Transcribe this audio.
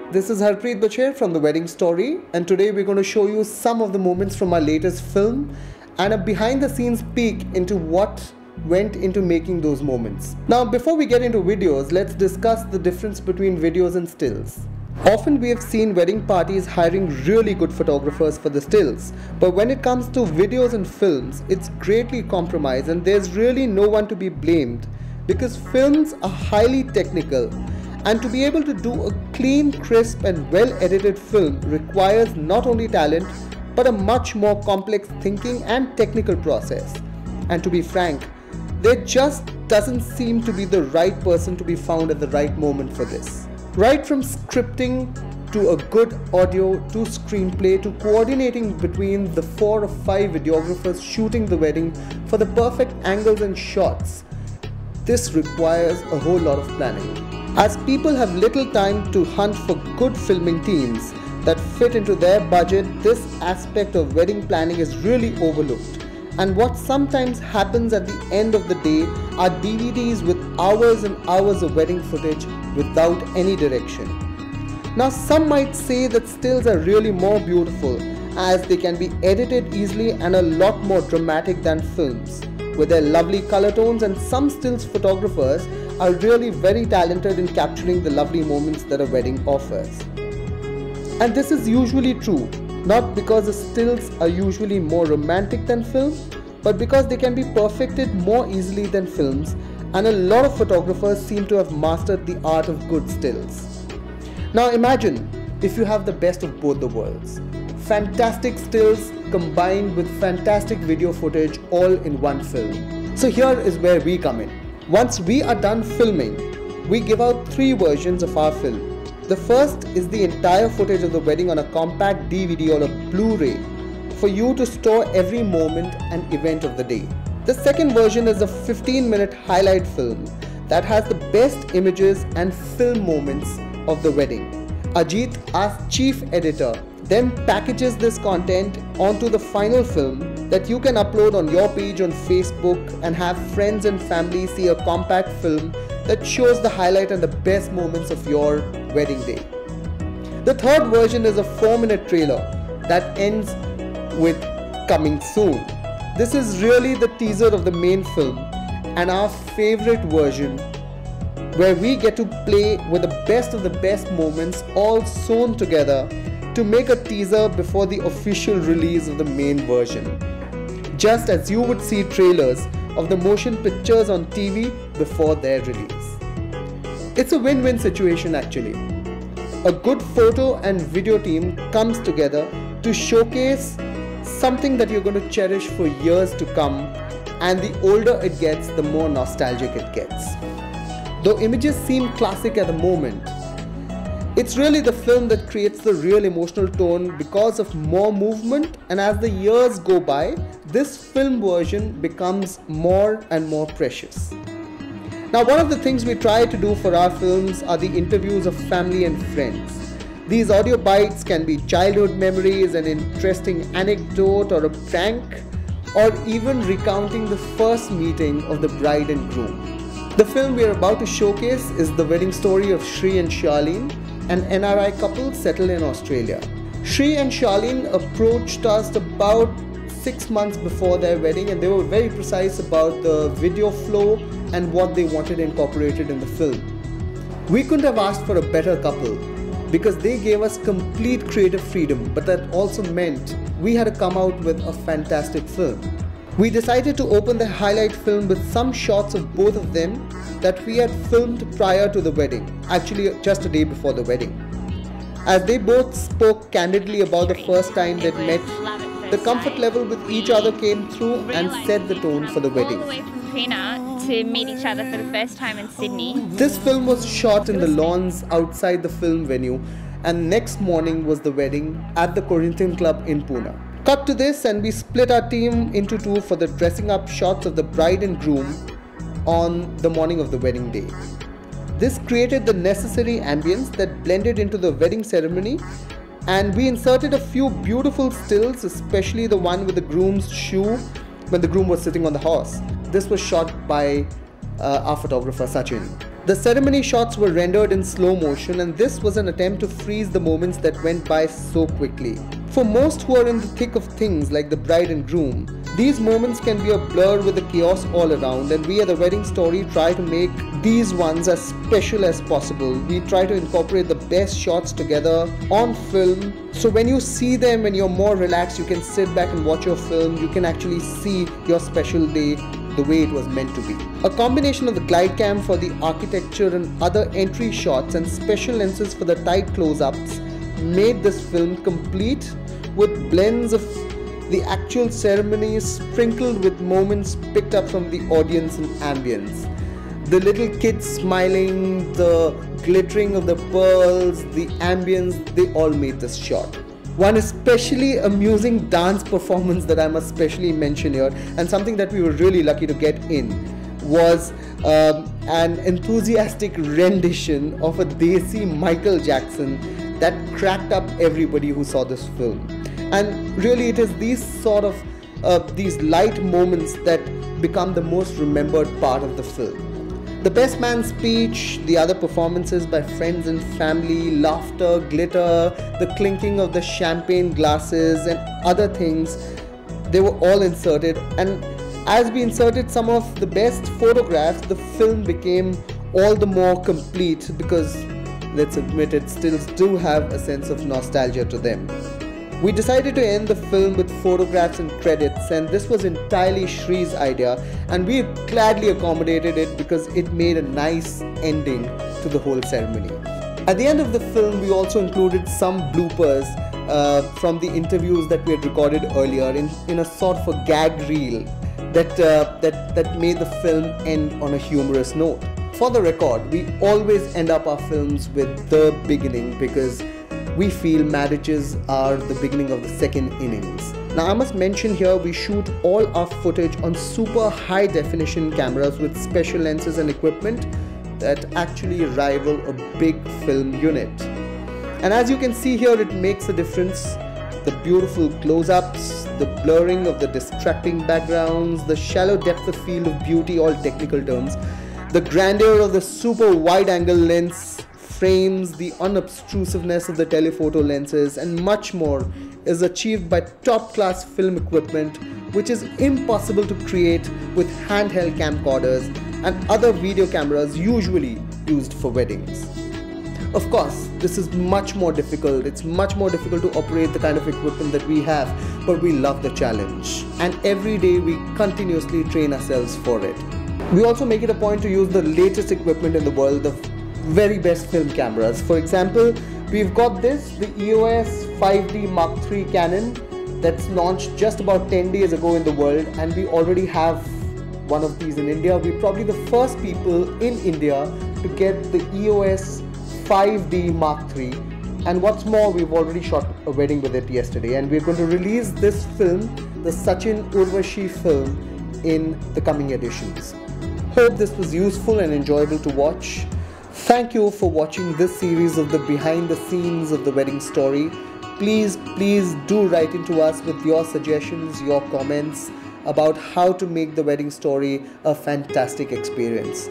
This is Harpreet Bachher from The Wedding Story, and today we're going to show you some of the moments from our latest film and a behind the scenes peek into what went into making those moments. Now before we get into videos, let's discuss the difference between videos and stills. Often we have seen wedding parties hiring really good photographers for the stills, but when it comes to videos and films, it's greatly compromised and there's really no one to be blamed because films are highly technical, and to be able to do a clean, crisp and well-edited film requires not only talent but a much more complex thinking and technical process. And to be frank, there just doesn't seem to be the right person to be found at the right moment for this. Right from scripting to a good audio to screenplay to coordinating between the 4 or 5 videographers shooting the wedding for the perfect angles and shots, this requires a whole lot of planning. As people have little time to hunt for good filming teams that fit into their budget, this aspect of wedding planning is really overlooked. And what sometimes happens at the end of the day are DVDs with hours and hours of wedding footage without any direction. Now some might say that stills are really more beautiful as they can be edited easily and a lot more dramatic than films, with their lovely color tones, and some stills photographers are really very talented in capturing the lovely moments that a wedding offers. And this is usually true, not because the stills are usually more romantic than film, but because they can be perfected more easily than films, and a lot of photographers seem to have mastered the art of good stills. Now imagine if you have the best of both the worlds. Fantastic stills combined with fantastic video footage all in one film. So here is where we come in. Once we are done filming, we give out 3 versions of our film. The first is the entire footage of the wedding on a compact DVD or a Blu-ray for you to store every moment and event of the day. The second version is a 15-minute highlight film that has the best images and film moments of the wedding. Ajit, our chief editor, then packages this content onto the final film that you can upload on your page on Facebook and have friends and family see a compact film that shows the highlight and the best moments of your wedding day. The third version is a 4-minute trailer that ends with "coming soon." This is really the teaser of the main film and our favorite version, where we get to play with the best of the best moments all sewn together to make a teaser before the official release of the main version. Just as you would see trailers of the motion pictures on TV before their release. It's a win-win situation actually. A good photo and video team comes together to showcase something that you're going to cherish for years to come, and the older it gets, the more nostalgic it gets. Though images seem classic at the moment, it's really the film that creates the real emotional tone because of more movement, and as the years go by, this film version becomes more and more precious. Now one of the things we try to do for our films are the interviews of family and friends. These audio bites can be childhood memories, an interesting anecdote or a prank, or even recounting the first meeting of the bride and groom. The film we are about to showcase is the wedding story of Shree and Charlene, an NRI couple settled in Australia. Shree and Charlene approached us about 6 months before their wedding, and they were very precise about the video flow and what they wanted incorporated in the film. We couldn't have asked for a better couple because they gave us complete creative freedom, but that also meant we had to come out with a fantastic film. We decided to open the highlight film with some shots of both of them that we had filmed prior to the wedding, actually just a day before the wedding. As they both spoke candidly about the first time they'd met, the comfort level with each other came through and set the tone for the wedding. All the way from Puna to meet each other for the first time in Sydney. This film was shot in the lawns outside the film venue, and next morning was the wedding at the Corinthian Club in Pune. Cut to this, and we split our team into 2 for the dressing up shots of the bride and groom on the morning of the wedding day. This created the necessary ambience that blended into the wedding ceremony, and we inserted a few beautiful stills, especially the one with the groom's shoe when the groom was sitting on the horse. This was shot by our photographer Sachin. The ceremony shots were rendered in slow motion, and this was an attempt to freeze the moments that went by so quickly. For most who are in the thick of things like the bride and groom, these moments can be a blur with the chaos all around, and we at The Wedding Story try to make these ones as special as possible. We try to incorporate the best shots together on film, so when you see them, when you're more relaxed, you can sit back and watch your film. You can actually see your special day the way it was meant to be. A combination of the glide cam for the architecture and other entry shots and special lenses for the tight close-ups made this film complete, with blends of the actual ceremonies sprinkled with moments picked up from the audience and ambience. The little kids smiling, the glittering of the pearls, the ambience, they all made this shot. One especially amusing dance performance that I must specially mention here, and something that we were really lucky to get in, was an enthusiastic rendition of a Desi Michael Jackson that cracked up everybody who saw this film. And really it is these sort of these light moments that become the most remembered part of the film. The best man speech, the other performances by friends and family, laughter, glitter, the clinking of the champagne glasses and other things, they were all inserted. And as we inserted some of the best photographs, the film became all the more complete because, let's admit it, still do have a sense of nostalgia to them. We decided to end the film with photographs and credits, and this was entirely Shree's idea, and we gladly accommodated it because it made a nice ending to the whole ceremony. At the end of the film, we also included some bloopers from the interviews that we had recorded earlier in a sort of a gag reel that made the film end on a humorous note. For the record, we always end up our films with the beginning because we feel marriages are the beginning of the second innings. Now I must mention here, we shoot all our footage on super high definition cameras with special lenses and equipment that actually rival a big film unit. And as you can see here, it makes a difference. The beautiful close-ups, the blurring of the distracting backgrounds, the shallow depth of field of beauty, all technical terms, the grandeur of the super wide-angle lens frames, the unobtrusiveness of the telephoto lenses, and much more is achieved by top-class film equipment, which is impossible to create with handheld camcorders and other video cameras usually used for weddings. Of course, this is much more difficult. It's much more difficult to operate the kind of equipment that we have, but we love the challenge. And every day we continuously train ourselves for it. We also make it a point to use the latest equipment in the world, the very best film cameras. For example, we've got the EOS 5D Mark III Canon that's launched just about 10 days ago in the world, and we already have one of these in India. We're probably the first people in India to get the EOS 5D Mark III, and what's more, we've already shot a wedding with it yesterday, and we're going to release this film, the Sachin Urvashi film, in the coming editions. Hope this was useful and enjoyable to watch. Thank you for watching this series of the behind the scenes of The Wedding Story. Please do write into us with your suggestions, your comments about how to make The Wedding Story a fantastic experience.